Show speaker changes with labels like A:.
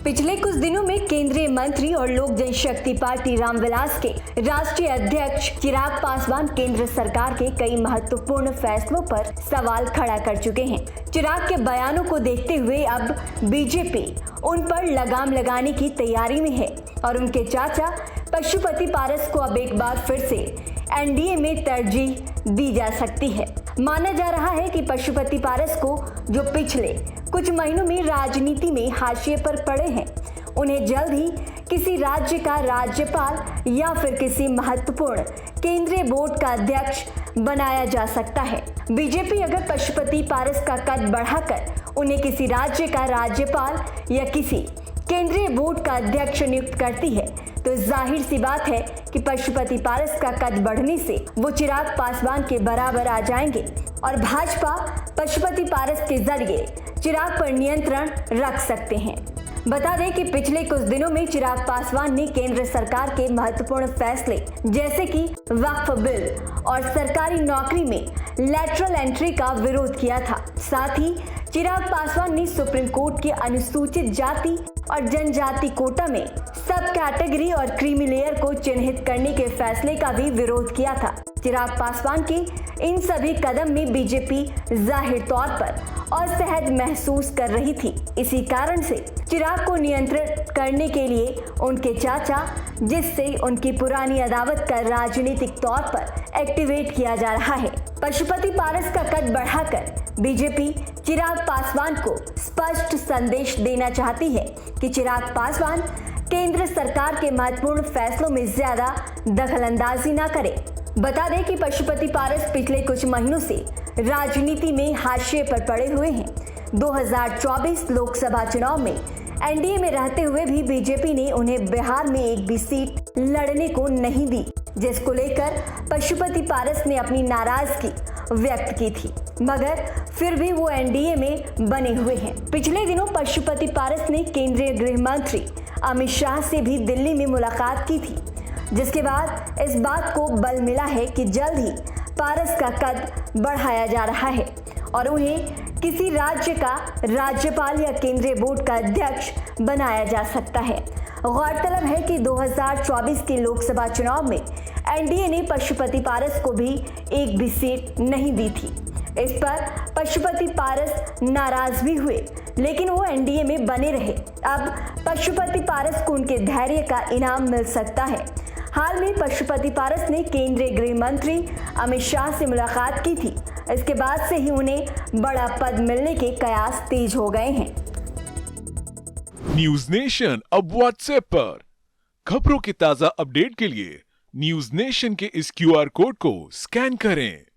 A: पिछले कुछ दिनों में केंद्रीय मंत्री और लोक जनशक्ति पार्टी रामविलास के राष्ट्रीय अध्यक्ष चिराग पासवान केंद्र सरकार के कई महत्वपूर्ण फैसलों पर सवाल खड़ा कर चुके हैं। चिराग के बयानों को देखते हुए अब बीजेपी उन पर लगाम लगाने की तैयारी में है और उनके चाचा पशुपति पारस को अब एक बार फिर से एनडीए में तरजीह दी जा सकती है। माना जा रहा है कि पशुपति पारस को, जो पिछले कुछ महीनों में राजनीति में हाशिए पर पड़े हैं, उन्हें जल्द ही किसी राज्य का राज्यपाल या फिर किसी महत्वपूर्ण केंद्रीय बोर्ड का अध्यक्ष बनाया जा सकता है। बीजेपी अगर पशुपति पारस का कद बढ़ाकर उन्हें किसी राज्य का राज्यपाल या किसी केंद्रीय बोर्ड का अध्यक्ष नियुक्त करती है तो जाहिर सी बात है कि पशुपति पारस का कद बढ़ने से वो चिराग पासवान के बराबर आ जाएंगे और भाजपा पशुपति पारस के जरिए चिराग पर नियंत्रण रख सकते हैं। बता दें कि पिछले कुछ दिनों में चिराग पासवान ने केंद्र सरकार के महत्वपूर्ण फैसले जैसे कि वक्फ बिल और सरकारी नौकरी में लैटरल एंट्री का विरोध किया था। साथ ही चिराग पासवान ने सुप्रीम कोर्ट के अनुसूचित जाति और जनजाति कोटा में सब कैटेगरी और क्रीमी लेयर को चिन्हित करने के फैसले का भी विरोध किया था। चिराग पासवान के इन सभी कदम में बीजेपी जाहिर तौर पर असहज महसूस कर रही थी। इसी कारण से चिराग को नियंत्रित करने के लिए उनके चाचा, जिससे उनकी पुरानी अदावत का राजनीतिक तौर पर एक्टिवेट किया जा रहा है। पशुपति पारस का कद बढ़ाकर बीजेपी चिराग पासवान को स्पष्ट संदेश देना चाहती है कि चिराग पासवान केंद्र सरकार के महत्वपूर्ण फैसलों में ज्यादा दखलंदाजी न करें। बता दें कि पशुपति पारस पिछले कुछ महीनों से राजनीति में हाशिए पर पड़े हुए हैं। 2024 लोकसभा चुनाव में एनडीए में रहते हुए भी बीजेपी ने उन्हें बिहार में एक भी सीट लड़ने को नहीं दी, जिसको लेकर पशुपति पारस ने अपनी नाराजगी व्यक्त की थी, मगर फिर भी वो एनडीए में बने हुए हैं। पिछले दिनों पशुपति पारस ने केंद्रीय गृह मंत्री अमित शाह से भी दिल्ली में मुलाकात की थी, जिसके बाद इस बात को बल मिला है कि जल्द ही पारस का कद बढ़ाया जा रहा है और उन्हें किसी राज्य का राज्यपाल या केंद्रीय बोर्ड का अध्यक्ष बनाया जा सकता है। गौरतलब है कि 2024 के लोकसभा चुनाव में एनडीए ने पशुपति पारस को भी एक भी सीट नहीं दी थी। इस पर पशुपति पारस नाराज भी हुए, लेकिन वो एनडीए में बने रहे। अब पशुपति पारस को उनके धैर्य का इनाम मिल सकता है। हाल में पशुपति पारस ने केंद्रीय गृह मंत्री अमित शाह से मुलाकात की थी। इसके बाद से ही उन्हें बड़ा पद मिलने के कयास तेज हो गए हैं।
B: न्यूज नेशन अब व्हाट्सएप पर खबरों के ताजा अपडेट के लिए न्यूज नेशन के इस क्यूआर कोड को स्कैन करें।